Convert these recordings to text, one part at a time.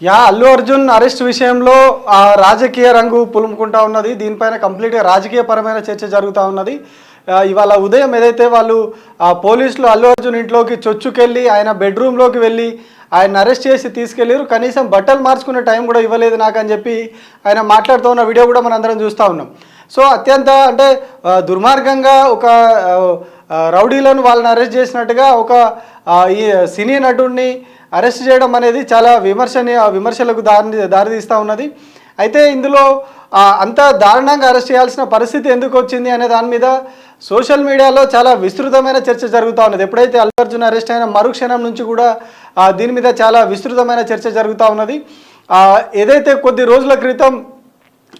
Allu Arjun arrest విషయంలో రాజకీయ రంగు పులుముకుంటా ఉన్నది. దీనిపైన కంప్లీట్గా రాజకీయపరమైన చర్చ జరుగుతూ ఉన్నది. ఇవాళ ఉదయం ఏదైతే వాళ్ళు పోలీసులు అల్లు అర్జున్ ఇంట్లోకి చొచ్చుకెళ్ళి ఆయన బెడ్రూమ్లోకి వెళ్ళి ఆయన అరెస్ట్ చేసి తీసుకెళ్ళారు. కనీసం బట్టలు మార్చుకునే టైం కూడా ఇవ్వలేదు నాకు అని చెప్పి ఆయన మాట్లాడుతూ ఉన్న వీడియో కూడా మనందరం చూస్తూ ఉన్నాం. సో అత్యంత అంటే దుర్మార్గంగా ఒక రౌడీలను వాళ్ళని అరెస్ట్ చేసినట్టుగా ఒక ఈ సినీ నటుడిని అరెస్ట్ చేయడం అనేది చాలా విమర్శలకు దారితీస్తూ ఉన్నది. అయితే ఇందులో అంత దారుణంగా అరెస్ట్ చేయాల్సిన పరిస్థితి ఎందుకు వచ్చింది అనే దాని మీద సోషల్ మీడియాలో చాలా విస్తృతమైన చర్చ జరుగుతూ ఉన్నది. ఎప్పుడైతే అల్లు అర్జున్ అరెస్ట్ అయిన మరుక్షణం నుంచి కూడా దీని మీద చాలా విస్తృతమైన చర్చ జరుగుతూ ఉన్నది. ఏదైతే కొద్ది రోజుల క్రితం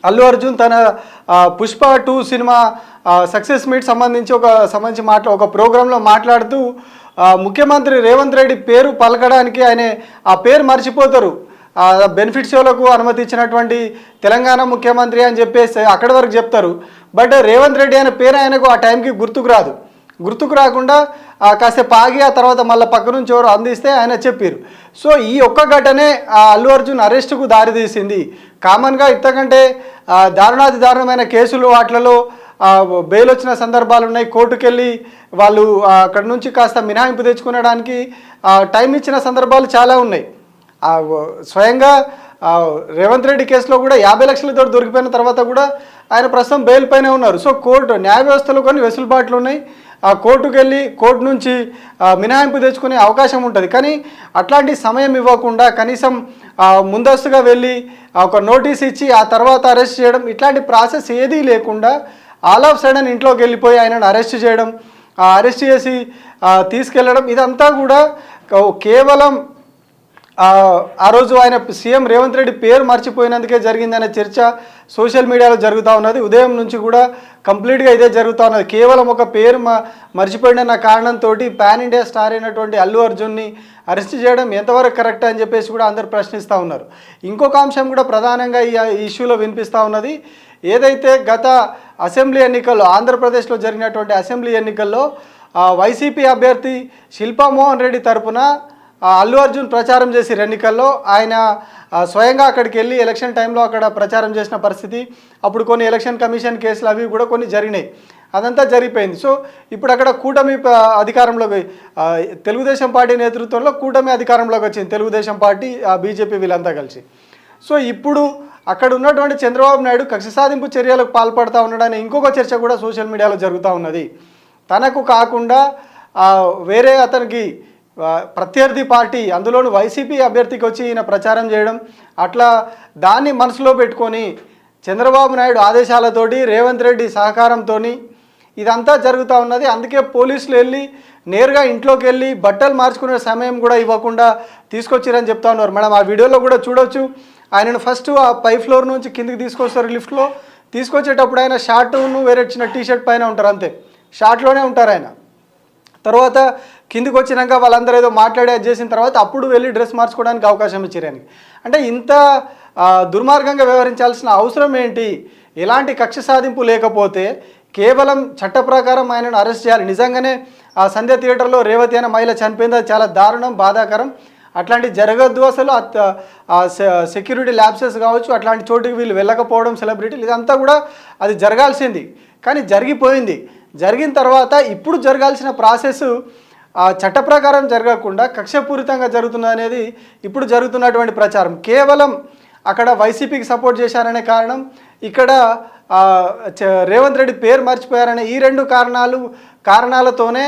అల్లు అర్జున్ తన పుష్ప 2 సినిమా సక్సెస్ మీట్ సంబంధించి ఒక ప్రోగ్రాంలో మాట్లాడుతూ ముఖ్యమంత్రి రేవంత్ రెడ్డి పేరు పలకడానికి ఆయన ఆ పేరు మర్చిపోతారు. బెనిఫిట్ షోలకు అనుమతి ఇచ్చినటువంటి తెలంగాణ ముఖ్యమంత్రి అని చెప్పేసి అక్కడి వరకు చెప్తారు. బట్ రేవంత్ రెడ్డి అనే పేరు ఆయనకు ఆ టైంకి గుర్తుకు రాకుండా కాసేపు ఆగి ఆ తర్వాత మళ్ళీ పక్క నుంచి ఎవరు అందిస్తే ఆయన చెప్పారు. సో ఈ ఒక్క ఘటనే అల్లు అర్జున్ అరెస్టుకు దారితీసింది. కామన్గా ఇంతకంటే దారుణాతి కేసులు వాటిలలో బెయిల్ వచ్చిన సందర్భాలు ఉన్నాయి. కోర్టుకెళ్ళి వాళ్ళు అక్కడి నుంచి కాస్త మినహాయింపు తెచ్చుకునడానికి టైం ఇచ్చిన సందర్భాలు చాలా ఉన్నాయి. స్వయంగా రేవంత్ రెడ్డి కేసులో కూడా 50 లక్షలతో దొరికిపోయిన తర్వాత కూడా ఆయన ప్రస్తుతం బెయిల్ పైనే ఉన్నారు. సో కోర్టు న్యాయ వ్యవస్థలో కొన్ని వెసులుబాట్లు ఉన్నాయి. కోర్టుకు వెళ్ళి కోర్టు నుంచి మినహాయింపు తెచ్చుకునే అవకాశం ఉంటుంది. కానీ అట్లాంటి సమయం ఇవ్వకుండా కనీసం ముందస్తుగా వెళ్ళి ఒక నోటీస్ ఇచ్చి ఆ తర్వాత అరెస్ట్ చేయడం, ఇట్లాంటి ప్రాసెస్ ఏదీ లేకుండా ఆల్ ఆఫ్ సడన్ ఇంట్లోకి వెళ్ళిపోయి ఆయనను అరెస్ట్ చేయడం, అరెస్ట్ చేసి తీసుకెళ్ళడం, ఇదంతా కూడా కేవలం ఆ రోజు ఆయన సీఎం రేవంత్ రెడ్డి పేరు మర్చిపోయినందుకే జరిగిందనే చర్చ సోషల్ మీడియాలో జరుగుతూ ఉన్నది. ఉదయం నుంచి కూడా కంప్లీట్గా ఇదే జరుగుతూ ఉన్నది. కేవలం ఒక పేరు మర్చిపోయిన కారణంతో పాన్ ఇండియా స్టార్ అయినటువంటి అల్లు అర్జున్ని అరెస్ట్ చేయడం ఎంతవరకు కరెక్ట్ అని చెప్పేసి కూడా అందరు ప్రశ్నిస్తూ ఉన్నారు. ఇంకొక అంశం కూడా ప్రధానంగా ఈ ఇష్యూలో వినిపిస్తూ ఉన్నది. ఏదైతే గత అసెంబ్లీ ఎన్నికల్లో ఆంధ్రప్రదేశ్లో జరిగినటువంటి అసెంబ్లీ ఎన్నికల్లో వైసీపీ అభ్యర్థి శిల్పా మోహన్ రెడ్డి తరపున అల్లు అర్జున్ ప్రచారం చేసిన ఎన్నికల్లో ఆయన స్వయంగా అక్కడికి వెళ్ళి ఎలక్షన్ టైంలో అక్కడ ప్రచారం చేసిన పరిస్థితి, అప్పుడు కొన్ని ఎలక్షన్ కమిషన్ కేసులు అవి కూడా కొన్ని జరిగినాయి. అదంతా జరిగిపోయింది. సో ఇప్పుడు అక్కడ కూటమి అధికారంలోకి తెలుగుదేశం పార్టీ నేతృత్వంలో కూటమి అధికారంలోకి వచ్చింది. తెలుగుదేశం పార్టీ బీజేపీ వీళ్ళంతా కలిసి. సో ఇప్పుడు అక్కడ ఉన్నటువంటి చంద్రబాబు నాయుడు కక్ష సాధింపు చర్యలకు పాల్పడుతూ ఉండడాన్ని ఇంకొక చర్చ కూడా సోషల్ మీడియాలో జరుగుతూ ఉన్నది. తనకు కాకుండా వేరే అతనికి ప్రత్యర్థి పార్టీ, అందులోని వైసీపీ అభ్యర్థికి వచ్చి ఈయన ప్రచారం చేయడం, అట్లా దాన్ని మనసులో పెట్టుకొని చంద్రబాబు నాయుడు ఆదేశాలతోటి రేవంత్ రెడ్డి సహకారంతో ఇదంతా జరుగుతూ ఉన్నది. అందుకే పోలీసులు వెళ్ళి నేరుగా ఇంట్లోకి వెళ్ళి బట్టలు మార్చుకునే సమయం కూడా ఇవ్వకుండా తీసుకొచ్చారని చెప్తా ఉన్నారు. మేడం ఆ వీడియోలో కూడా చూడొచ్చు. ఆయనను ఫస్ట్ ఆ పై ఫ్లోర్ నుంచి కిందికి తీసుకొస్తారు లిఫ్ట్లో. తీసుకొచ్చేటప్పుడు ఆయన షార్ట్ను వేరే చిన్న టీషర్ట్ పైన ఉంటారు, అంతే షార్ట్లోనే ఉంటారు ఆయన. తర్వాత కిందికి వచ్చినాక వాళ్ళందరూ ఏదో మాట్లాడి చేసిన తర్వాత అప్పుడు వెళ్ళి డ్రెస్ మార్చుకోవడానికి అవకాశం ఇచ్చారు ఆయనకి. అంటే ఇంత దుర్మార్గంగా వ్యవహరించాల్సిన అవసరం ఏంటి? ఎలాంటి కక్ష సాధింపు లేకపోతే కేవలం చట్ట ప్రకారం ఆయనను అరెస్ట్ చేయాలి. నిజంగానే ఆ సంధ్య థియేటర్లో రేవతి అనే మహిళ చనిపోయింది, అది చాలా దారుణం, బాధాకరం. అట్లాంటి జరగద్దు అసలు. సెక్యూరిటీ ల్యాబ్సెస్ కావచ్చు, అట్లాంటి చోటుకి వీళ్ళు వెళ్ళకపోవడం, సెలబ్రిటీలు, ఇదంతా కూడా అది జరగాల్సింది. కానీ జరిగిపోయింది. జరిగిన తర్వాత ఇప్పుడు జరగాల్సిన ప్రాసెస్ చట్ట ప్రకారం జరగకుండా కక్షపూరితంగా జరుగుతుంది అనేది ఇప్పుడు జరుగుతున్నటువంటి ప్రచారం. కేవలం అక్కడ వైసీపీకి సపోర్ట్ చేశారనే కారణం, ఇక్కడ రేవంత్ రెడ్డి పేరు మర్చిపోయారనే ఈ 2 కారణాలతోనే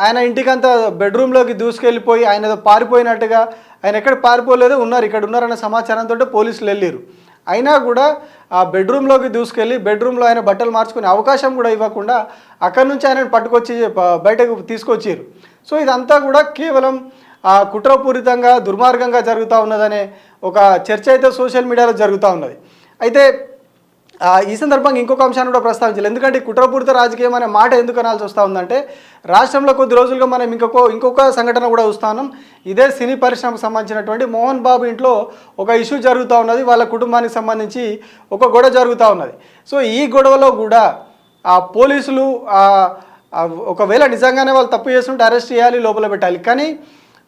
ఆయన ఇంటికంతా బెడ్రూమ్లోకి దూసుకెళ్ళిపోయి ఆయన ఏదో పారిపోయినట్టుగా, ఆయన ఎక్కడ పారిపోలేదు, ఇక్కడ ఉన్నారన్న సమాచారంతో పోలీసులు వెళ్ళారు. అయినా కూడా ఆ బెడ్రూమ్లోకి దూసుకెళ్ళి బెడ్రూమ్లో ఆయన బట్టలు మార్చుకునే అవకాశం కూడా ఇవ్వకుండా అక్కడి నుంచి ఆయనను పట్టుకొచ్చి బయటకు తీసుకొచ్చారు. సో ఇదంతా కూడా కేవలం కుట్రపూరితంగా దుర్మార్గంగా జరుగుతూ ఉన్నదనే ఒక చర్చ అయితే సోషల్ మీడియాలో జరుగుతూ ఉన్నది. అయితే ఈ సందర్భంగా ఇంకొక అంశాన్ని కూడా ప్రస్తావించాలి. ఎందుకంటే కుట్రపూరిత రాజకీయం అనే మాట ఎందుకు అనాల్సి వస్తూ ఉందంటే, రాష్ట్రంలో కొద్ది రోజులుగా మనం ఇంకొక సంఘటన కూడా చూస్తున్నాం. ఇదే సినీ పరిశ్రమకు సంబంధించినటువంటి మోహన్ బాబు ఇంట్లో ఒక ఇష్యూ జరుగుతూ ఉన్నది. వాళ్ళ కుటుంబానికి సంబంధించి ఒక గొడవ జరుగుతూ ఉన్నది. సో ఈ గొడవలో కూడా పోలీసులు ఒకవేళ నిజంగానే వాళ్ళు తప్పు చేస్తుంటే అరెస్ట్ చేయాలి, లోపల పెట్టాలి. కానీ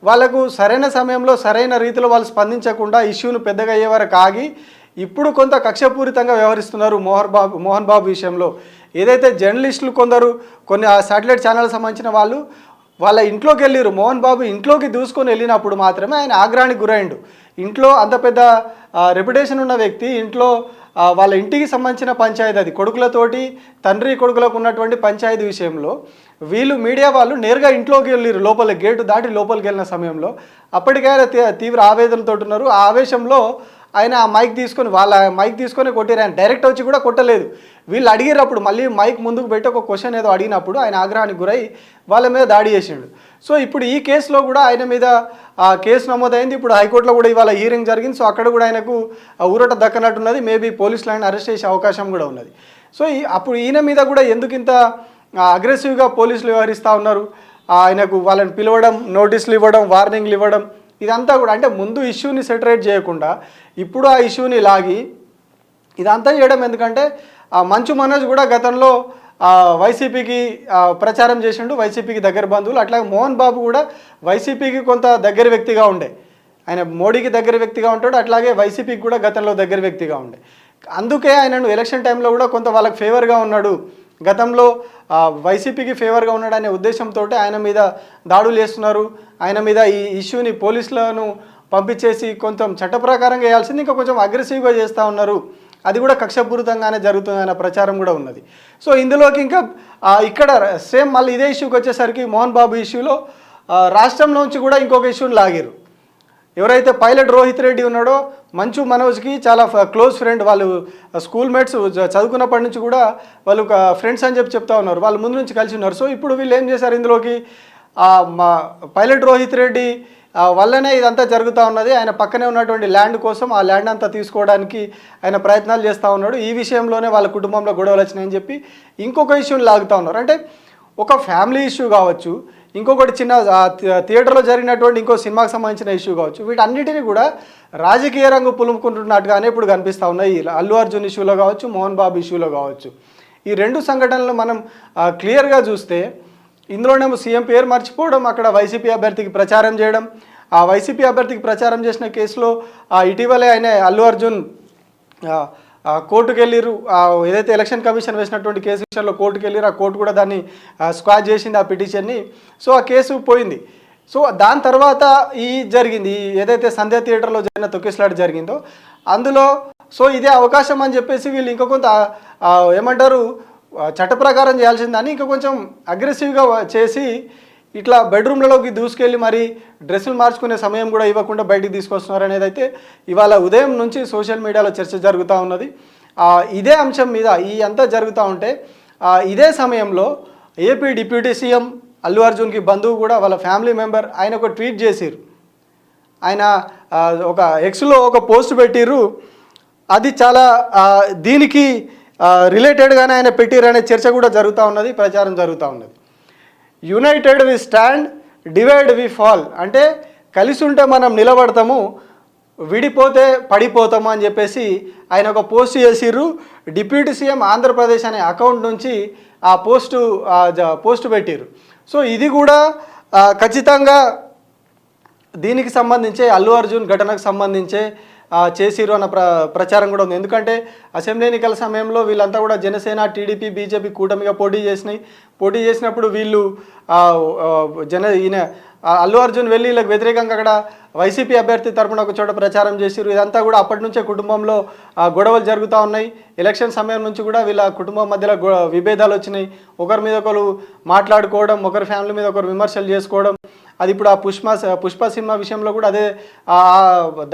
వాళ్ళకు సరైన సమయంలో సరైన రీతిలో వాళ్ళు స్పందించకుండా ఇష్యూను పెద్దగా అయ్యే వరకు ఆగి ఇప్పుడు కొంత కక్షపూరితంగా వ్యవహరిస్తున్నారు మోహన్ బాబు విషయంలో. ఏదైతే జర్నలిస్టులు కొందరు కొన్ని శాటిలైట్ ఛానల్ సంబంధించిన వాళ్ళు వాళ్ళ ఇంట్లోకి వెళ్ళిరు, మోహన్ బాబు ఇంట్లోకి దూసుకొని వెళ్ళినప్పుడు మాత్రమే ఆయన ఆగ్రహానికి గురైండు. ఇంట్లో అంత పెద్ద రెప్యుటేషన్ ఉన్న వ్యక్తి ఇంట్లో వాళ్ళ ఇంటికి సంబంధించిన పంచాయతీ, అది కొడుకులతోటి తండ్రి కొడుకులకు ఉన్నటువంటి పంచాయతీ విషయంలో వీళ్ళు మీడియా వాళ్ళు నేరుగా ఇంట్లోకి వెళ్ళిరు, లోపలికి గేటు దాటి లోపలికి వెళ్ళిన సమయంలో అప్పటికే తీవ్ర ఆవేదనతో ఉన్నారు. ఆ ఆవేశంలో ఆయన ఆ మైక్ తీసుకొని వాళ్ళ మైక్ తీసుకొని కొట్టారు. ఆయన డైరెక్ట్ వచ్చి కూడా కొట్టలేదు. వీళ్ళు అడిగినప్పుడు మళ్ళీ మైక్ ముందుకు పెట్టి ఒక క్వశ్చన్ ఏదో అడిగినప్పుడు ఆయన ఆగ్రహానికి గురై వాళ్ళ మీద దాడి చేసిండు. సో ఇప్పుడు ఈ కేసులో కూడా ఆయన మీద కేసు నమోదైంది. ఇప్పుడు హైకోర్టులో కూడా ఇవాళ హీరింగ్ జరిగింది. సో అక్కడ కూడా ఆయనకు ఊరట దక్కనట్టున్నది. మేబీ పోలీసులు ఆయన అరెస్ట్ చేసే అవకాశం కూడా ఉన్నది. సో అప్పుడు ఈయన మీద కూడా ఎందుకు ఇంత అగ్రెసివ్గా పోలీసులు వ్యవహరిస్తూ ఉన్నారు, ఆయనకు వాళ్ళని పిలవడం, నోటీసులు ఇవ్వడం, వార్నింగ్లు ఇవ్వడం, ఇదంతా కూడా అంటే ముందు ఇష్యూని సెటరేట్ చేయకుండా ఇప్పుడు ఆ ఇష్యూని లాగి ఇదంతా చేయడం. ఎందుకంటే మంచు మనోజ్ కూడా గతంలో వైసీపీకి ప్రచారం చేసిండు, వైసీపీకి దగ్గర బంధువులు. అట్లాగే మోహన్ బాబు కూడా వైసీపీకి కొంత దగ్గర వ్యక్తిగా ఉండే, ఆయన మోడీకి దగ్గర వ్యక్తిగా ఉంటాడు, అట్లాగే వైసీపీకి కూడా గతంలో దగ్గర వ్యక్తిగా ఉండే. అందుకే ఆయనను ఎలక్షన్ టైంలో కూడా కొంత వాళ్ళకి ఫేవర్గా ఉన్నాడు, గతంలో వైసీపీకి ఫేవర్గా ఉన్నాడు అనే ఉద్దేశంతో ఆయన మీద దాడులు చేస్తున్నారు. ఆయన మీద ఈ ఇష్యూని పోలీసులను పంపించేసి కొంచెం చట్ట ప్రకారంగా వేయాల్సింది ఇంకా కొంచెం అగ్రెసివ్గా చేస్తూ ఉన్నారు, అది కూడా కక్షపూరితంగానే జరుగుతుందనే ప్రచారం కూడా ఉన్నది. సో ఇందులోకి ఇంకా ఇక్కడ సేమ్ మళ్ళీ ఇదే ఇష్యూకి వచ్చేసరికి మోహన్ బాబు ఇష్యూలో రాష్ట్రంలోంచి కూడా ఇంకొక ఇష్యూని లాగారు. ఎవరైతే పైలట్ రోహిత్ రెడ్డి ఉన్నాడో మంచు మనోజ్కి చాలా క్లోజ్ ఫ్రెండ్, వాళ్ళు స్కూల్ మేట్స్, చదువుకున్నప్పటి నుంచి కూడా వాళ్ళు ఫ్రెండ్స్ అని చెప్తా ఉన్నారు, వాళ్ళు ముందు నుంచి కలిసి ఉన్నారు. సో ఇప్పుడు వీళ్ళు ఏం చేశారు, ఇందులోకి మా పైలట్ రోహిత్ రెడ్డి వల్లనే ఇదంతా జరుగుతూ ఉన్నది, ఆయన పక్కనే ఉన్నటువంటి ల్యాండ్ కోసం ఆ ల్యాండ్ అంతా తీసుకోవడానికి ఆయన ప్రయత్నాలు చేస్తూ ఉన్నాడు, ఈ విషయంలోనే వాళ్ళ కుటుంబంలో గొడవలు వచ్చినాయని చెప్పి ఇంకొక ఇష్యూని లాగుతూ ఉన్నారు. అంటే ఒక ఫ్యామిలీ ఇష్యూ కావచ్చు, ఇంకొకటి చిన్న థియేటర్లో జరిగినటువంటి ఇంకో సినిమాకి సంబంధించిన ఇష్యూ కావచ్చు, వీటన్నిటిని కూడా రాజకీయ రంగు పులుముకుంటున్నట్టుగానే ఇప్పుడు కనిపిస్తూ ఉన్నాయి. అల్లు అర్జున్ ఇష్యూలో కావచ్చు, మోహన్ బాబు ఇష్యూలో కావచ్చు. ఈ రెండు సంఘటనలు మనం క్లియర్గా చూస్తే ఇందులోనేమో సీఎం పేరు మర్చిపోవడం, అక్కడ వైసీపీ అభ్యర్థికి ప్రచారం చేయడం, ఆ వైసీపీ అభ్యర్థికి ప్రచారం చేసిన కేసులో ఇటీవలే ఆయన అల్లు అర్జున్ కోర్టుకు వెళ్ళిరు, ఏదైతే ఎలక్షన్ కమిషన్ వేసినటువంటి కేసు విషయంలో కోర్టుకు వెళ్ళిరు, ఆ కోర్టు కూడా దాన్ని స్క్వాష్ చేసింది ఆ పిటిషన్ని. సో ఆ కేసు పోయింది. సో దాని తర్వాత ఈ జరిగింది ఏదైతే సంధ్యా థియేటర్లో జరిగిన తొక్కిసలాట జరిగిందో అందులో సో ఇదే అవకాశం అని చెప్పేసి వీళ్ళు ఇంకా కొంత ఏమంటారు చట్ట ప్రకారం చేయాల్సిందని ఇంకా కొంచెం అగ్రెసివ్గా చేసి ఇట్లా బెడ్రూమ్లలోకి దూసుకెళ్ళి మరి డ్రెస్సులు మార్చుకునే సమయం కూడా ఇవ్వకుండా బయటికి తీసుకొస్తున్నారు అనేది అయితే ఇవాళ ఉదయం నుంచి సోషల్ మీడియాలో చర్చ జరుగుతూ ఉన్నది. ఇదే అంశం మీద ఈ అంతా జరుగుతూ ఉంటే ఇదే సమయంలో ఏపీ డిప్యూటీ సీఎం అల్లు అర్జున్కి బంధువు కూడా వాళ్ళ ఫ్యామిలీ మెంబర్ ఆయన ఒక ట్వీట్ చేసిరు, ఆయన ఒక ఎక్స్లో ఒక పోస్ట్ పెట్టిర్రు, అది చాలా దీనికి రిలేటెడ్గానే ఆయన పెట్టిరనే చర్చ కూడా జరుగుతూ ఉన్నది, ప్రచారం జరుగుతూ ఉన్నది. United we stand, divide we fall, అంటే కలిసి ఉంటే మనం నిలబడతాము, విడిపోతే పడిపోతాము అని చెప్పేసి ఆయన ఒక పోస్ట్ చేసిర్రు. డిప్యూటీ సీఎం ఆంధ్రప్రదేశ్ అనే అకౌంట్ నుంచి ఆ పోస్ట్ పెట్టిర్రు. సో ఇది కూడా ఖచ్చితంగా దీనికి సంబంధించే అల్లు అర్జున్ ఘటనకు సంబంధించే చేసిరు అన్న ప్రచారం కూడా ఉంది. ఎందుకంటే అసెంబ్లీ ఎన్నికల సమయంలో వీళ్ళంతా కూడా జనసేన, టీడీపీ, బీజేపీ కూటమిగా పోటీ చేసినప్పుడు వీళ్ళు ఈయన అల్లు అర్జున్ వెళ్ళి వీళ్ళకి వ్యతిరేకంగా అక్కడ వైసీపీ అభ్యర్థి తరపున ఒక చోట ప్రచారం చేసిరు. ఇదంతా కూడా అప్పటి నుంచే కుటుంబంలో గొడవలు జరుగుతూ ఉన్నాయి. ఎలక్షన్ సమయం నుంచి కూడా వీళ్ళ కుటుంబం మధ్యలో విభేదాలు వచ్చినాయి, ఒకరి మీద ఒకరు మాట్లాడుకోవడం, ఒకరి ఫ్యామిలీ మీద ఒకరు విమర్శలు చేసుకోవడం. అది ఇప్పుడు ఆ పుష్ప సినిమా విషయంలో కూడా అదే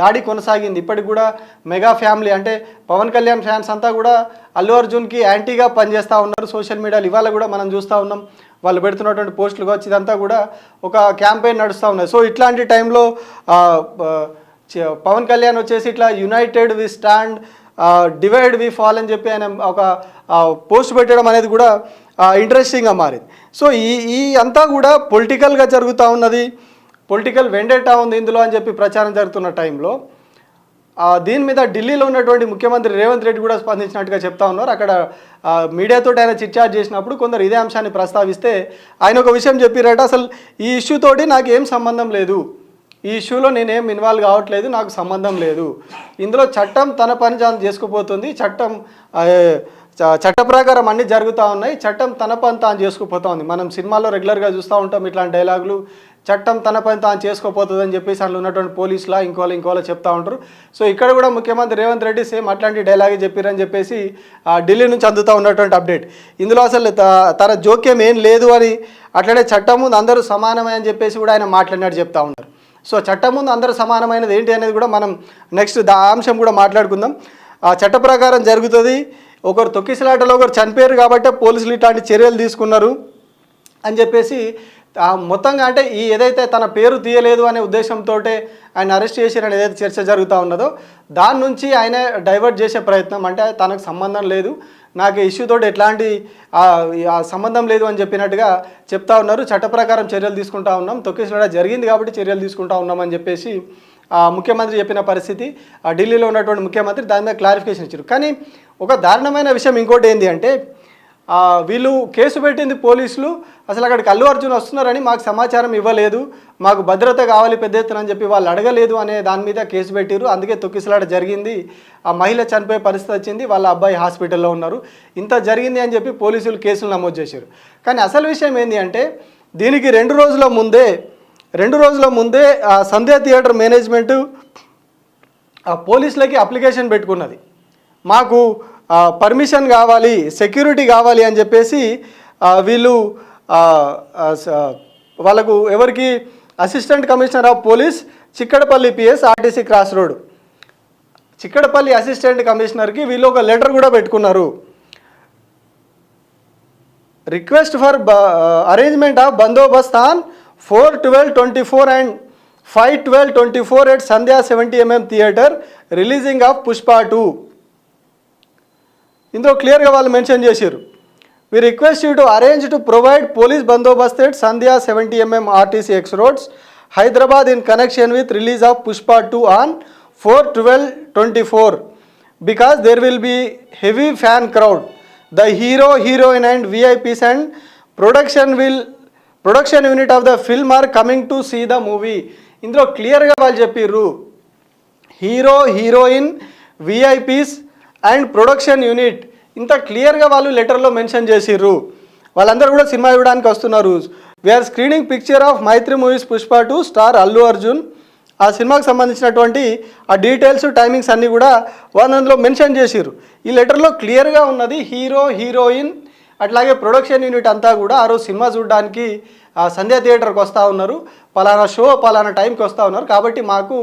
దాడి కొనసాగింది. ఇప్పటికి కూడా మెగా ఫ్యామిలీ అంటే పవన్ కళ్యాణ్ ఫ్యాన్స్ అంతా కూడా అల్లు అర్జున్కి యాంటీగా పనిచేస్తూ ఉన్నారు సోషల్ మీడియాలో. ఇవాళ కూడా మనం చూస్తూ ఉన్నాం వాళ్ళు పెడుతున్నటువంటి పోస్టులు కావచ్చు, ఇదంతా కూడా ఒక క్యాంపెయిన్ నడుస్తూ ఉన్నాయి. సో ఇట్లాంటి టైంలో పవన్ కళ్యాణ్ వచ్చేసి ఇట్లా united we stand, divide we fall అని చెప్పి ఆయన ఒక పోస్ట్ పెట్టడం అనేది కూడా ఇంట్రెస్టింగ్గా మారింది. సో ఈ అంతా కూడా పొలిటికల్గా జరుగుతూ ఉన్నది, పొలిటికల్ వెండేటా ఉంది ఇందులో అని చెప్పి ప్రచారం జరుగుతున్న టైంలో దీని మీద ఢిల్లీలో ఉన్నటువంటి ముఖ్యమంత్రి రేవంత్ రెడ్డి కూడా స్పందించినట్టుగా చెప్తా ఉన్నారు. అక్కడ మీడియాతో ఆయన చిట్చాట్ చేసినప్పుడు కొందరు ఇదే అంశాన్ని ప్రస్తావిస్తే ఆయన ఒక విషయం చెప్పారట, అసలు ఈ ఇష్యూతోటి నాకు ఏం సంబంధం లేదు, ఈ ఇష్యూలో నేనేం ఇన్వాల్వ్ కావట్లేదు, నాకు సంబంధం లేదు. ఇందులో చట్టం తన పని తాను చేసుకుపోతుంది, చట్ట ప్రకారం అన్నీ జరుగుతూ ఉన్నాయి, చట్టం తన పని తాను చేసుకుపోతూ ఉంది. మనం సినిమాల్లో రెగ్యులర్గా చూస్తూ ఉంటాం ఇట్లాంటి డైలాగులు, చట్టం తన పని తాను చేసుకోపోతుంది అని చెప్పేసి అందులో ఉన్నటువంటి పోలీసులా ఇంకోలా చెప్తూ ఉంటారు. సో ఇక్కడ కూడా ముఖ్యమంత్రి రేవంత్ రెడ్డి సేమ్ అట్లాంటి డైలాగే చెప్పారని చెప్పేసి ఢిల్లీ నుంచి అందుతూ ఉన్నటువంటి అప్డేట్. ఇందులో అసలు తన జోక్యం ఏం లేదు అని, అట్లనే చట్టం ముందు అందరూ సమానమే అని చెప్పేసి కూడా ఆయన మాట్లాడినట్టు చెప్తా ఉన్నారు. సో చట్టం ముందు అందరూ సమానమైనది ఏంటి అనేది కూడా మనం నెక్స్ట్ అంశం కూడా మాట్లాడుకుందాం. చట్ట ప్రకారం జరుగుతుంది, ఒకరు తొక్కిసలాటలో ఒకరు చనిపోయారు కాబట్టి పోలీసులు ఇట్లాంటి చర్యలు తీసుకున్నారు అని చెప్పేసి మొత్తంగా అంటే ఏదైతే తన పేరు తీయలేదు అనే ఉద్దేశంతో ఆయన అరెస్ట్ చేశారని ఏదైతే చర్చ జరుగుతూ ఉన్నదో దాని నుంచి ఆయన డైవర్ట్ చేసే ప్రయత్నం, అంటే తనకు సంబంధం లేదు, నాకు ఇష్యూతో ఎట్లాంటి సంబంధం లేదు అని చెప్పినట్టుగా చెప్తా ఉన్నారు. చట్ట ప్రకారం చర్యలు తీసుకుంటా ఉన్నాం, తొక్కిసలాట జరిగింది కాబట్టి చర్యలు తీసుకుంటా ఉన్నామని చెప్పేసి ముఖ్యమంత్రి చెప్పిన పరిస్థితి. ఢిల్లీలో ఉన్నటువంటి ముఖ్యమంత్రి దాని మీద క్లారిఫికేషన్ ఇచ్చారు. కానీ ఒక దారుణమైన విషయం ఇంకోటి ఏంటి అంటే, వీళ్ళు కేసు పెట్టింది పోలీసులు, అసలు అక్కడికి అల్లు అర్జున్ వస్తున్నారని మాకు సమాచారం ఇవ్వలేదు, మాకు భద్రత కావాలి పెద్ద ఎత్తున అని చెప్పి వాళ్ళు అడగలేదు అనే దాని మీద కేసు పెట్టారు. అందుకే తొక్కిసలాట జరిగింది, ఆ మహిళ చనిపోయే పరిస్థితి వచ్చింది, వాళ్ళ అబ్బాయి హాస్పిటల్లో ఉన్నారు, ఇంత జరిగింది అని చెప్పి పోలీసులు కేసులు నమోదు చేశారు. కానీ అసలు విషయం ఏంటి అంటే, దీనికి 2 రోజుల ముందే సంధ్యా థియేటర్ మేనేజ్మెంటు పోలీసులకి అప్లికేషన్ పెట్టుకున్నది, మాకు పర్మిషన్ కావాలి, సెక్యూరిటీ కావాలి అని చెప్పేసి వీళ్ళు వాళ్ళకు ఎవరికి assistant commissioner of police Chikkadpally PS RTC cross road Chikkadpally assistant కమిషనర్కి వీళ్ళు ఒక లెటర్ కూడా పెట్టుకున్నారు. Request for arrangement of bandobast on 4/12/24 and 5/12/24 at Sandhya 70mm theatre releasing of Pushpa 2. ఇందులో క్లియర్గా వాళ్ళు మెన్షన్ చేశారు, we request you to arrange to provide police bandobast at Sandhya 70mm RTC X roads Hyderabad in connection with release of Pushpa 2 on 4/12/24 because there will be heavy fan crowd, the hero heroine and VIPs and production unit of the film are coming to see the movie. ఇందులో క్లియర్గా వాళ్ళు చెప్పిర్రు, hero heroine VIPs and production unit, ఇంత క్లియర్గా వాళ్ళు లెటర్లో mention చేసిర్రు. వాళ్ళందరూ కూడా సినిమా ఇవ్వడానికి వస్తున్నారు. We are screening picture of Mythri Movies Pushpa 2 star Allu Arjun. ఆ సినిమాకి సంబంధించినటువంటి ఆ డీటెయిల్స్ టైమింగ్స్ అన్నీ కూడా వాళ్ళు అందులో మెన్షన్ చేసిర్రు. ఈ లెటర్లో క్లియర్గా ఉన్నది హీరో హీరోయిన్ అట్లాగే ప్రొడక్షన్ యూనిట్ అంతా కూడా ఆ రోజు సినిమా చూడడానికి సంధ్యా థియేటర్కి వస్తూ ఉన్నారు, పలానా షో పలానా టైంకి వస్తూ ఉన్నారు, కాబట్టి మాకు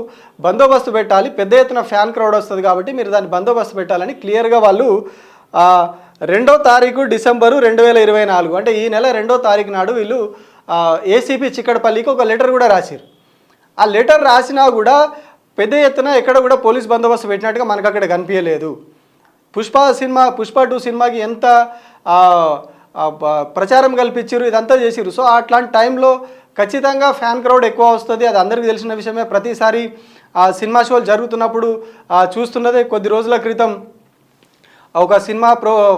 బందోబస్తు పెట్టాలి, పెద్ద ఎత్తున ఫ్యాన్ క్రౌడ్ వస్తుంది కాబట్టి మీరు దాన్ని బందోబస్తు పెట్టాలని క్లియర్గా వాళ్ళు 2వ తారీఖు డిసెంబరు 2024 అంటే ఈ నెల 2వ తారీఖు నాడు వీళ్ళు ఏసీపీ చిక్కడపల్లికి ఒక లెటర్ కూడా రాశారు. ఆ లెటర్ రాసినా కూడా పెద్ద ఎత్తున ఎక్కడ కూడా పోలీస్ బందోబస్తు పెట్టినట్టుగా మనకు అక్కడ కనిపించలేదు. పుష్ప 2 సినిమాకి ఎంత ప్రచారం కల్పించారు, ఇదంతా చేసిరు. సో అట్లాంటి టైంలో ఖచ్చితంగా ఫ్యాన్ క్రౌడ్ ఎక్కువ వస్తుంది, అది అందరికీ తెలిసిన విషయమే. ప్రతిసారి సినిమా షోలు జరుగుతున్నప్పుడు చూస్తున్నదే. కొద్ది రోజుల క్రితం ఒక సినిమా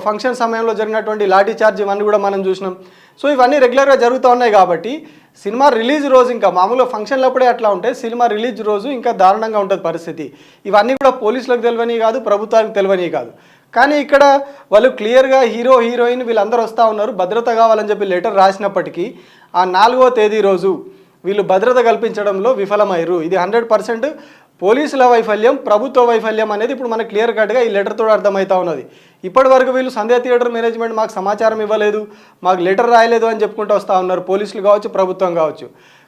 ఫంక్షన్ సమయంలో జరిగినటువంటి లాఠీ చార్జ్ ఇవన్నీ కూడా మనం చూసినాం. సో ఇవన్నీ రెగ్యులర్గా జరుగుతూ ఉన్నాయి కాబట్టి సినిమా రిలీజ్ రోజు ఇంకా మామూలుగా ఫంక్షన్లప్పుడే అట్లా ఉంటాయి, సినిమా రిలీజ్ రోజు ఇంకా దారుణంగా ఉంటుంది పరిస్థితి. ఇవన్నీ కూడా పోలీసులకు తెలియని కాదు, ప్రభుత్వానికి తెలియని కాదు. కానీ ఇక్కడ వాళ్ళు క్లియర్గా హీరో హీరోయిన్ వీళ్ళందరూ వస్తూ ఉన్నారు, భద్రత కావాలని చెప్పి లెటర్ రాసినప్పటికీ ఆ 4వ తేదీ రోజు వీళ్ళు భద్రత కల్పించడంలో విఫలమయ్యారు. ఇది 100% పోలీసుల వైఫల్యం, ప్రభుత్వ వైఫల్యం అనేది ఇప్పుడు మనకు క్లియర్ కట్గా ఈ లెటర్తో అర్థమవుతా ఉన్నది. ఇప్పటి వరకు వీళ్ళు సంధ్యా థియేటర్ మేనేజ్మెంట్ మాకు సమాచారం ఇవ్వలేదు, మాకు లెటర్ రాయలేదు అని చెప్పుకుంటూ వస్తూ ఉన్నారు, పోలీసులు కావచ్చు ప్రభుత్వం కావచ్చు.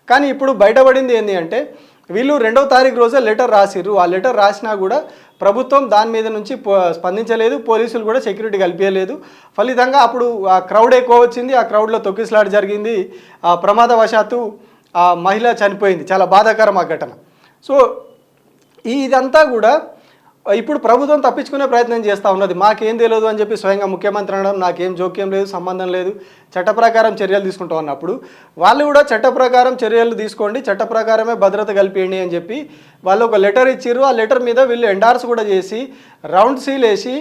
కానీ ఇప్పుడు బయటపడింది ఏంటి అంటే వీళ్ళు 2వ తారీఖు రోజే లెటర్ రాసిర్రు. ఆ లెటర్ రాసినా కూడా ప్రభుత్వం దాని మీద నుంచి స్పందించలేదు, పోలీసులు కూడా సెక్యూరిటీ కల్పించలేదు. ఫలితంగా అప్పుడు ఆ క్రౌడ్ ఎక్కువ వచ్చింది, ఆ క్రౌడ్లో తొక్కిసలాట జరిగింది, ప్రమాదవశాత్తు ఆ మహిళ చనిపోయింది. చాలా బాధాకరం ఆ ఘటన. సో ఇదంతా కూడా ఇప్పుడు ప్రభుత్వం తప్పించుకునే ప్రయత్నం చేస్తూ ఉన్నది. మాకేం తెలియదు అని చెప్పి స్వయంగా ముఖ్యమంత్రి అనడం, నాకేం జోక్యం లేదు, సంబంధం లేదు, చట్ట ప్రకారం చర్యలు తీసుకుంటాం అన్నప్పుడు వాళ్ళు కూడా చట్ట ప్రకారం చర్యలు తీసుకోండి, చట్ట ప్రకారమే భద్రత కల్పించండి అని చెప్పి వాళ్ళు ఒక లెటర్ ఇచ్చిర్రు. ఆ లెటర్ మీద వీళ్ళు ఎండార్స్ కూడా చేసి రౌండ్ సీల్ వేసి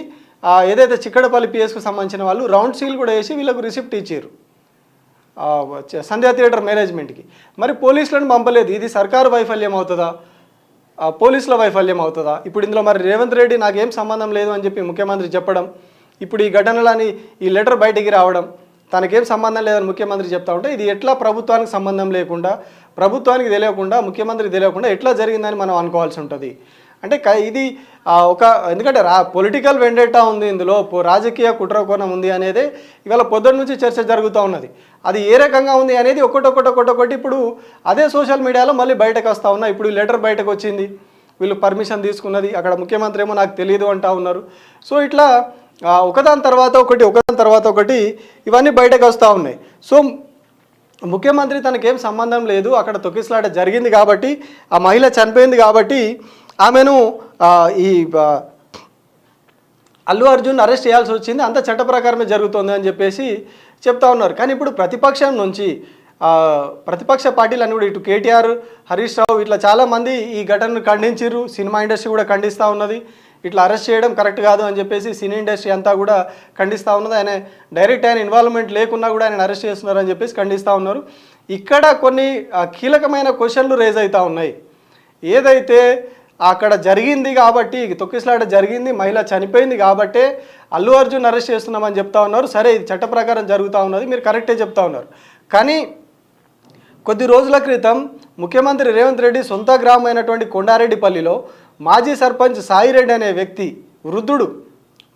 ఏదైతే చిక్కడపల్లి పిఎస్కు సంబంధించిన వాళ్ళు రౌండ్ సీల్ కూడా వేసి వీళ్ళకు రిసిప్ట్ ఇచ్చారు. సంధ్యా థియేటర్ మేనేజ్మెంట్కి. మరి పోలీసులను పంపలేదు. ఇది సర్కారు వైఫల్యం అవుతుందా, పోలీసుల వైఫల్యం అవుతుందా? ఇప్పుడు ఇందులో మరి రేవంత్ రెడ్డి నాకేం సంబంధం లేదు అని చెప్పి ముఖ్యమంత్రి చెప్పడం, ఇప్పుడు ఈ ఘటనలని ఈ లెటర్ బయటికి రావడం, తనకేం సంబంధం లేదని ముఖ్యమంత్రి చెప్తా ఉంటే ఇది ఎట్లా ప్రభుత్వానికి సంబంధం లేకుండా, ప్రభుత్వానికి తెలియకుండా, ముఖ్యమంత్రికి తెలియకుండా ఎట్లా జరిగిందని మనం అనుకోవాల్సి ఉంటుంది. అంటే ఇది ఎందుకంటే పొలిటికల్ వెండేటా ఉంది, ఇందులో రాజకీయ కుట్రకోణం ఉంది అనేది ఇవాళ పొద్దున్న నుంచి చర్చ జరుగుతూ ఉన్నది. అది ఏ రకంగా ఉంది అనేది ఒక్కొక్కటి ఇప్పుడు అదే సోషల్ మీడియాలో మళ్ళీ బయటకు వస్తూ ఉన్నాయి. ఇప్పుడు ఈ లెటర్ బయటకు వచ్చింది, వీళ్ళు పర్మిషన్ తీసుకున్నది, అక్కడ ముఖ్యమంత్రి ఏమో నాకు తెలియదు అంటూ ఉన్నారు. సో ఇట్లా ఒకదాని తర్వాత ఒకటి ఇవన్నీ బయటకు వస్తూ ఉన్నాయి. సో ముఖ్యమంత్రి తనకేం సంబంధం లేదు, అక్కడ తొక్కిసలాట జరిగింది కాబట్టి, ఆ మహిళ చనిపోయింది కాబట్టి ఆమెను ఈ అల్లు అర్జున్ అరెస్ట్ చేయాల్సి వచ్చింది, అంత చట్ట ప్రకారమే జరుగుతుంది అని చెప్పేసి చెప్తా ఉన్నారు. కానీ ఇప్పుడు ప్రతిపక్షం నుంచి ప్రతిపక్ష పార్టీలు అన్ని కూడా ఇటు కేటీఆర్, హరీష్ రావు ఇట్లా చాలామంది ఈ ఘటనను ఖండించారు. సినిమా ఇండస్ట్రీ కూడా ఖండిస్తూ ఉన్నది. ఇట్లా అరెస్ట్ చేయడం కరెక్ట్ కాదు అని చెప్పేసి సినీ ఇండస్ట్రీ అంతా కూడా ఖండిస్తూ ఉన్నది. ఆయన డైరెక్ట్ ఆయన ఇన్వాల్వ్మెంట్ లేకున్నా కూడా ఆయన అరెస్ట్ చేస్తున్నారు అని చెప్పేసి ఖండిస్తూ ఉన్నారు. ఇక్కడ కొన్ని కీలకమైన క్వశ్చన్లు రేజ్ అవుతూ ఉన్నాయి. ఏదైతే అక్కడ జరిగింది కాబట్టి, తొక్కిసలాట జరిగింది, మహిళ చనిపోయింది కాబట్టే అల్లు అర్జున్ అరెస్ట్ చేస్తున్నామని చెప్తా ఉన్నారు. సరే, ఇది చట్ట ప్రకారం జరుగుతూ ఉన్నది, మీరు కరెక్టే చెప్తా ఉన్నారు. కానీ కొద్ది రోజుల క్రితం ముఖ్యమంత్రి రేవంత్ రెడ్డి సొంత గ్రామం అయినటువంటి కొండారెడ్డిపల్లిలో మాజీ సర్పంచ్ సాయిరెడ్డి అనే వ్యక్తి, వృద్ధుడు,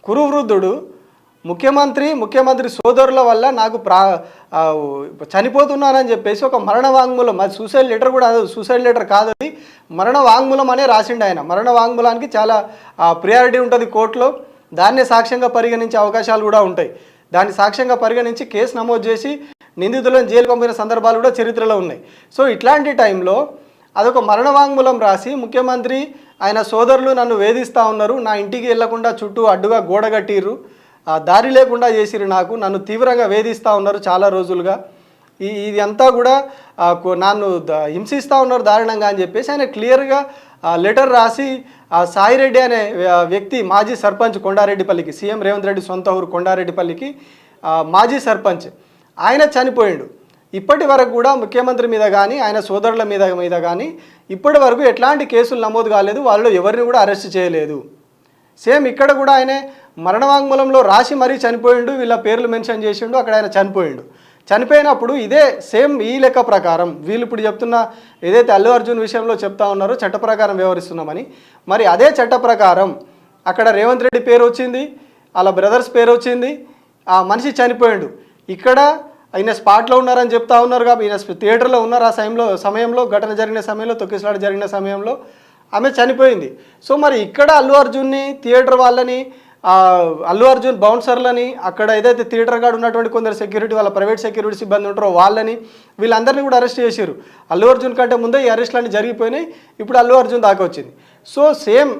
కురు వృద్ధుడు, ముఖ్యమంత్రి సోదరుల వల్ల నాకు చనిపోతున్నానని చెప్పేసి ఒక మరణ వాంగ్మూలం, అది సూసైడ్ లెటర్ కూడా, సూసైడ్ లెటర్ కాదు, అది మరణ వాంగ్మూలం అనే రాసిండు ఆయన. మరణ వాంగ్మూలానికి చాలా ప్రియారిటీ ఉంటుంది కోర్టులో, దాన్నే సాక్ష్యంగా పరిగణించే అవకాశాలు కూడా ఉంటాయి. దాన్ని సాక్ష్యంగా పరిగణించి కేసు నమోదు చేసి నిందితులను జైలు పంపిన సందర్భాలు కూడా చరిత్రలో ఉన్నాయి. సో ఇట్లాంటి టైంలో అదొక మరణ వాంగ్మూలం రాసి ముఖ్యమంత్రి ఆయన సోదరులు నన్ను వేధిస్తూ ఉన్నారు, నా ఇంటికి వెళ్లకుండా చుట్టూ అడ్డుగా గోడ కట్టిర్రు, దారి లేకుండా చేసిరు, నన్ను తీవ్రంగా వేధిస్తూ ఉన్నారు చాలా రోజులుగా, ఇది అంతా కూడా నన్ను హింసిస్తూ ఉన్నారు దారుణంగా అని చెప్పేసి ఆయన క్లియర్గా లెటర్ రాసి సాయిరెడ్డి అనే వ్యక్తి, మాజీ సర్పంచ్ కొండారెడ్డిపల్లికి, సీఎం రేవంత్ రెడ్డి సొంత ఊరు కొండారెడ్డిపల్లికి మాజీ సర్పంచ్, ఆయన చనిపోయిండు. ఇప్పటి వరకు కూడా ముఖ్యమంత్రి మీద కానీ ఆయన సోదరుల మీద కానీ ఇప్పటి వరకు ఎట్లాంటి కేసులు నమోదు కాలేదు, వాళ్ళు ఎవరిని కూడా అరెస్ట్ చేయలేదు. సేమ్ ఇక్కడ కూడా ఆయన మరణవాంగ్మూలంలో రాసి మరీ చనిపోయిండు, వీళ్ళ పేర్లు మెన్షన్ చేసిండు, అక్కడ ఆయన చనిపోయిండు. చనిపోయినప్పుడు ఇదే సేమ్ ఈ లెక్క ప్రకారం వీళ్ళు ఇప్పుడు చెప్తున్న ఏదైతే అల్లు అర్జున్ విషయంలో చెప్తా ఉన్నారో చట్ట ప్రకారం వ్యవహరిస్తున్నామని, మరి అదే చట్ట ప్రకారం అక్కడ రేవంత్ రెడ్డి పేరు వచ్చింది, వాళ్ళ బ్రదర్స్ పేరు వచ్చింది, ఆ మనిషి చనిపోయిండు. ఇక్కడ ఆయన స్పాట్లో ఉన్నారని చెప్తా ఉన్నారు కాబట్టి, ఈయన థియేటర్లో ఉన్నారు ఆ సమయంలో ఘటన జరిగిన సమయంలో, తొక్కిసలాట జరిగిన సమయంలో ఆమె చనిపోయింది. సో మరి ఇక్కడ అల్లు అర్జున్ని, థియేటర్ వాళ్ళని, అల్లు అర్జున్ బౌన్సర్లని, అక్కడ ఏదైతే థియేటర్ గార్డ్ ఉన్నటువంటి కొందరు సెక్యూరిటీ, వాళ్ళ ప్రైవేట్ సెక్యూరిటీ సిబ్బంది ఉంటారో వాళ్ళని, వీళ్ళందరినీ కూడా అరెస్ట్ చేశారు. అల్లు అర్జున్ కంటే ముందే ఈ అరెస్టులన్నీ జరిగిపోయినాయి, ఇప్పుడు అల్లు అర్జున్ దాకా వచ్చింది. సో సేమ్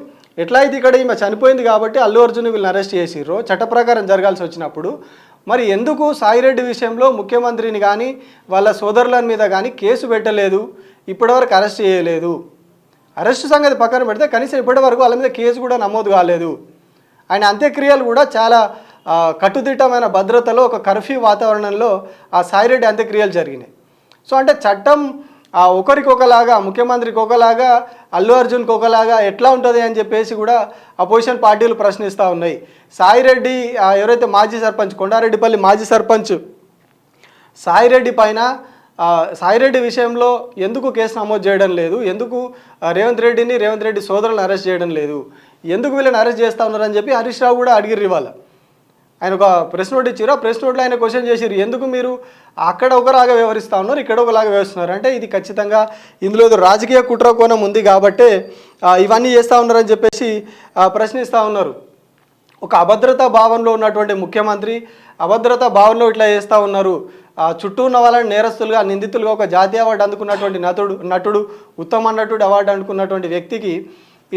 ఎట్లా అయితే ఇక్కడ ఈమె చనిపోయింది కాబట్టి అల్లు అర్జున్ వీళ్ళని అరెస్ట్ చేసిర్రో చట్ట ప్రకారం జరగాల్సి వచ్చినప్పుడు, మరి ఎందుకు సాయిరెడ్డి విషయంలో ముఖ్యమంత్రిని కానీ వాళ్ళ సోదరుల మీద కానీ కేసు పెట్టలేదు, ఇప్పటివరకు అరెస్ట్ చేయలేదు? అరెస్టు సంగతి పక్కన పెడితే కనీసం ఇప్పటివరకు వాళ్ళ మీద కేసు కూడా నమోదు కాలేదు. ఆయన అంత్యక్రియలు కూడా చాలా కట్టుదిట్టమైన భద్రతలో, ఒక కర్ఫ్యూ వాతావరణంలో ఆ సాయిరెడ్డి అంత్యక్రియలు జరిగినాయి. సో అంటే చట్టం ఒకరికి ఒకలాగా, ముఖ్యమంత్రికి ఒకలాగా, అల్లు అర్జున్కి ఒకలాగా ఎట్లా ఉంటుంది అని చెప్పేసి కూడా అపోజిషన్ పార్టీలు ప్రశ్నిస్తూ ఉన్నాయి. సాయిరెడ్డి ఎవరైతే మాజీ సర్పంచ్, కొండారెడ్డిపల్లి మాజీ సర్పంచ్ సాయిరెడ్డి పైన, సాయిరెడ్డి విషయంలో ఎందుకు కేసు నమోదు చేయడం లేదు, ఎందుకు రేవంత్ రెడ్డి సోదరులను అరెస్ట్ చేయడం లేదు, ఎందుకు వీళ్ళని అరెస్ట్ చేస్తూ ఉన్నారని చెప్పి హరీష్ రావు కూడా అడిగిర్రు. ఇవాళ ఆయన ఒక ప్రెస్ నోట్ ఇచ్చారు, ఆ ప్రెస్ నోట్లో ఆయన క్వశ్చన్ చేసిర్రు, ఎందుకు మీరు అక్కడ ఒకలాగా వ్యవహరిస్తూ ఉన్నారు, ఇక్కడ ఒకలాగా వ్యవహరిస్తున్నారు అంటే, ఇది ఖచ్చితంగా ఇందులో రాజకీయ కుట్ర కోణం ఉంది కాబట్టే ఇవన్నీ చేస్తూ ఉన్నారని చెప్పేసి ప్రశ్నిస్తూ ఉన్నారు. ఒక అభద్రతా భావంలో ఉన్నటువంటి ముఖ్యమంత్రి అభద్రతా భావంలో ఇట్లా చేస్తూ ఉన్నారు. చుట్టూ ఉన్న వాళ్ళని నేరస్తులుగా, నిందితులుగా ఒక జాతీయ అవార్డు అందుకున్నటువంటి నటుడు, ఉత్తమ నటుడు అవార్డు అందుకున్నటువంటి వ్యక్తికి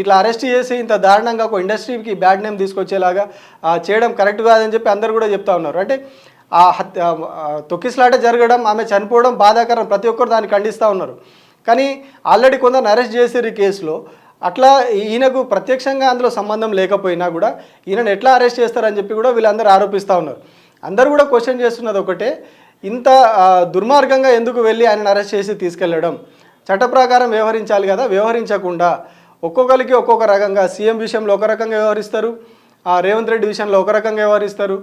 ఇట్లా అరెస్ట్ చేసి ఇంత దారుణంగా ఒక ఇండస్ట్రీకి బ్యాడ్ నేమ్ తీసుకొచ్చేలాగా చేయడం కరెక్ట్ కాదని చెప్పి అందరు కూడా చెప్తా ఉన్నారు. అంటే తొక్కిసలాట జరగడం, ఆమె చనిపోవడం బాధాకరం, ప్రతి ఒక్కరు దాన్ని ఖండిస్తూ ఉన్నారు. కానీ ఆల్రెడీ కొందరు అరెస్ట్ చేసారు ఈ కేసులో. అట్లా ఈయనకు ప్రత్యక్షంగా అందులో సంబంధం లేకపోయినా కూడా ఈయనను ఎట్లా అరెస్ట్ చేస్తారని చెప్పి కూడా వీళ్ళందరూ ఆరోపిస్తూ ఉన్నారు. అందరూ కూడా క్వశ్చన్ చేస్తున్నది ఒకటే, ఇంత దుర్మార్గంగా ఎందుకు వెళ్ళి ఆయన అరెస్ట్ చేసి తీసుకెళ్లడం? చట్ట ప్రకారం వ్యవహరించాలి కదా, వ్యవహరించకుండా ఒక్కొక్కరికి ఒక్కొక్క రకంగా, సీఎం విషయంలో ఒక రకంగా వ్యవహరిస్తారు, రేవంత్ రెడ్డి విషయంలో ఒక రకంగా వ్యవహరిస్తారు.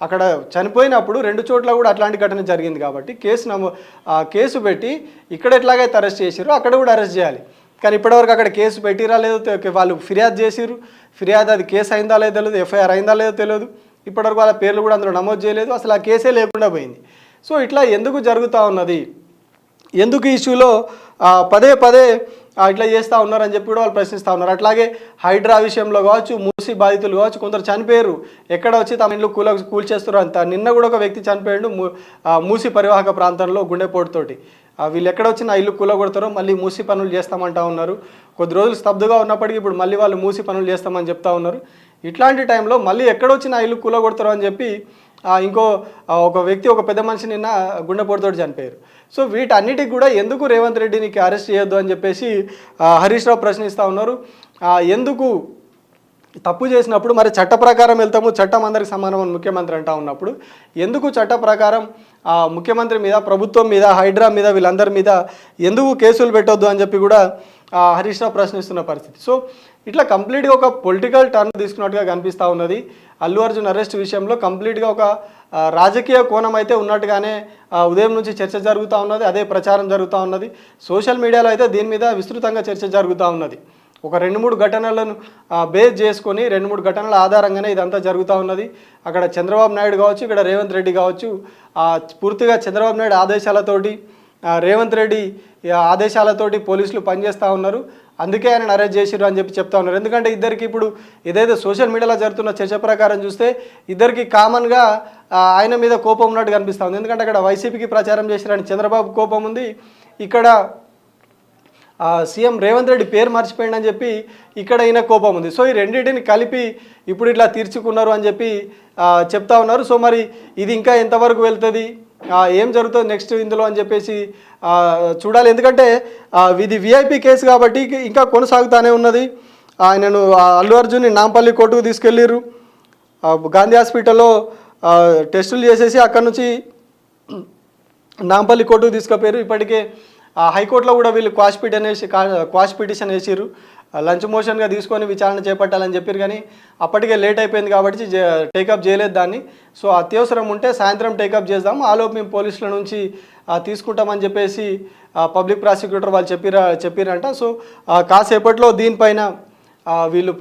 అక్కడ చనిపోయినప్పుడు 2 చోట్ల కూడా అట్లాంటి ఘటన జరిగింది కాబట్టి కేసు పెట్టి ఇక్కడ ఎట్లాగైతే అరెస్ట్ చేసిరో అక్కడ కూడా అరెస్ట్ చేయాలి. కానీ ఇప్పటివరకు అక్కడ కేసు పెట్టిరా లేదో, వాళ్ళు ఫిర్యాదు చేసిరు, ఫిర్యాదు అది కేసు అయిందా లేదో తెలియదు, ఎఫ్ఐఆర్ అయిందా లేదో తెలియదు, ఇప్పటివరకు వాళ్ళ పేర్లు కూడా అందులో నమోదు చేయలేదు, అసలు ఆ కేసే లేకుండా పోయింది. సో ఇట్లా ఎందుకు జరుగుతూ ఉన్నది, ఎందుకు ఈ ఇష్యూలో పదే పదే ఇట్లా చేస్తూ ఉన్నారని చెప్పి కూడా వాళ్ళు ప్రశ్నిస్తూ ఉన్నారు. అట్లాగే హైడ్రా విషయంలో కావచ్చు, మూసి బాధితులు కావచ్చు, కొందరు చనిపోయారు, ఎక్కడ వచ్చి తమ ఇల్లు కూల్చేస్తారు అంత. నిన్న కూడా ఒక వ్యక్తి చనిపోయాడు మూసి పరివాహక ప్రాంతంలో గుండెపోటుతోటి. వీళ్ళు ఎక్కడ వచ్చి నా ఇల్లు కూలగొడతారో మళ్ళీ మూసి పనులు చేస్తామంటా ఉన్నారు. కొద్ది రోజులు స్తబ్దుగా ఉన్నప్పటికీ ఇప్పుడు మళ్ళీ వాళ్ళు మూసి పనులు చేస్తామని చెప్తా ఉన్నారు. ఇట్లాంటి టైంలో మళ్ళీ ఎక్కడొచ్చి నా ఇల్లు కూలగొడతారో అని చెప్పి ఒక వ్యక్తి, ఒక పెద్ద మనిషి నిన్న గుండెపోటుతోటి చనిపోయారు. సో వీటన్నిటికి కూడా ఎందుకు రేవంత్ రెడ్డిని అరెస్ట్ చేయొద్దు అని చెప్పేసి హరీష్ రావు ప్రశ్నిస్తూ ఉన్నారు. ఎందుకు తప్పు చేసినప్పుడు మరి చట్ట ప్రకారం వెళ్తాము, చట్టం అందరికి సమానం అని ముఖ్యమంత్రి అంటా ఉన్నప్పుడు ఎందుకు చట్ట ప్రకారం ముఖ్యమంత్రి మీద, ప్రభుత్వం మీద, హైడ్రా మీద, వీళ్ళందరి మీద ఎందుకు కేసులు పెట్టొద్దు అని చెప్పి కూడా హరీష్ రావు ప్రశ్నిస్తున్న పరిస్థితి. సో ఇట్లా కంప్లీట్గా ఒక పొలిటికల్ టర్న్ తీసుకున్నట్టుగా కనిపిస్తూ ఉన్నది. అల్లు అర్జున్ అరెస్ట్ విషయంలో కంప్లీట్గా ఒక రాజకీయ కోణం అయితే ఉన్నట్టుగానే ఉదయం నుంచి చర్చ జరుగుతూ ఉన్నది, అదే ప్రచారం జరుగుతూ ఉన్నది. సోషల్ మీడియాలో అయితే దీని మీద విస్తృతంగా చర్చ జరుగుతూ ఉన్నది. ఒక 2-3 ఘటనలను బేస్ చేసుకొని 2-3 ఘటనల ఆధారంగానే ఇదంతా జరుగుతూ ఉన్నది. అక్కడ చంద్రబాబు నాయుడు కావచ్చు, ఇక్కడ రేవంత్ రెడ్డి కావచ్చు, పూర్తిగా చంద్రబాబు నాయుడు ఆదేశాలతోటి, రేవంత్ రెడ్డి ఆదేశాలతోటి పోలీసులు పనిచేస్తూ ఉన్నారు. అందుకే ఆయన అరెస్ట్ చేసిరు అని చెప్పి చెప్తా ఉన్నారు. ఎందుకంటే ఇద్దరికి ఇప్పుడు ఏదైతే సోషల్ మీడియాలో జరుగుతున్న చర్చ ప్రకారం చూస్తే ఇద్దరికి కామన్గా ఆయన మీద కోపం ఉన్నట్టు కనిపిస్తూ ఉంది. ఎందుకంటే అక్కడ వైసీపీకి ప్రచారం చేసిరని చంద్రబాబు కోపం ఉంది, ఇక్కడ సీఎం రేవంత్ రెడ్డి పేరు మర్చిపోయిందని చెప్పి ఇక్కడ ఈయన కోపం ఉంది. సో ఈ రెండింటిని కలిపి ఇప్పుడు ఇట్లా తీర్చుకున్నారు అని చెప్పి చెప్తా ఉన్నారు. సో మరి ఇది ఇంకా ఎంతవరకు వెళ్తుంది, ఏం జరుగుతుంది నెక్స్ట్ ఇందులో అని చెప్పేసి చూడాలి. ఎందుకంటే ఇది విఐపి కేసు కాబట్టి ఇంకా కొనసాగుతూనే ఉన్నది. ఆయనను అల్లు అర్జున్ని నాంపల్లి కోర్టుకు తీసుకెళ్ళిర్రు, గాంధీ హాస్పిటల్లో టెస్టులు చేసేసి అక్కడ నుంచి నాంపల్లి కోర్టుకు తీసుకుపోయారు. ఇప్పటికే హైకోర్టులో కూడా వీళ్ళు క్వాష్ పిటిషన్ వేసిర్రు, లంచ్ మోషన్గా తీసుకొని విచారణ చేపట్టాలని చెప్పారు. కానీ అప్పటికే లేట్ అయిపోయింది కాబట్టి టేకప్ చేయలేదు దాన్ని. సో అత్యవసరం ఉంటే సాయంత్రం టేకప్ చేద్దాము, ఆలోపు మేము పోలీసుల నుంచి తీసుకుంటామని చెప్పేసి పబ్లిక్ ప్రాసిక్యూటర్ వాళ్ళు చెప్పారంట. సో కాసేపట్లో దీనిపైన వీళ్ళు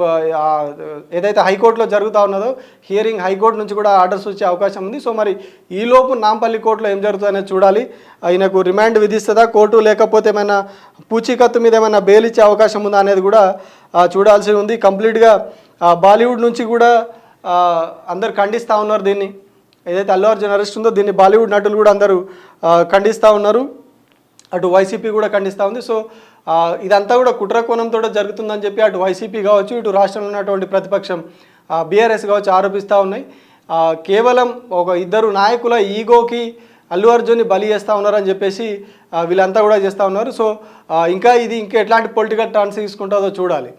ఏదైతే హైకోర్టులో జరుగుతూ ఉన్నదో హియరింగ్, హైకోర్టు నుంచి కూడా ఆర్డర్స్ వచ్చే అవకాశం ఉంది. సో మరి ఈలోపు నాంపల్లి కోర్టులో ఏం జరుగుతుందనేది చూడాలి. ఆయనకు రిమాండ్ విధిస్తుందా కోర్టు, లేకపోతే ఏమైనా పూచీకత్తు మీద ఏమైనా బెయిల్ ఇచ్చే అవకాశం ఉందా అనేది కూడా చూడాల్సి ఉంది. కంప్లీట్గా బాలీవుడ్ నుంచి కూడా అందరు ఖండిస్తూ ఉన్నారు దీన్ని. ఏదైతే అల్లు అర్జున్ అరెస్ట్ ఉందో దీన్ని బాలీవుడ్ నటులు కూడా అందరూ ఖండిస్తూ ఉన్నారు, అటు వైసీపీ కూడా ఖండిస్తూ ఉంది. సో ఇదంతా కూడా కుట్ర కోణంతో జరుగుతుందని చెప్పి అటు వైసీపీ కావచ్చు, ఇటు రాష్ట్రంలో ఉన్నటువంటి ప్రతిపక్షం బీఆర్ఎస్ కావచ్చు ఆరోపిస్తూ ఉన్నాయి. కేవలం ఒక ఇద్దరు నాయకుల ఈగోకి అల్లు అర్జున్ని బలి చేస్తూ ఉన్నారని చెప్పేసి వీళ్ళంతా కూడా చేస్తూ ఉన్నారు. సో ఇంకా ఎట్లాంటి పొలిటికల్ టర్న్స్ తీసుకుంటుందో చూడాలి.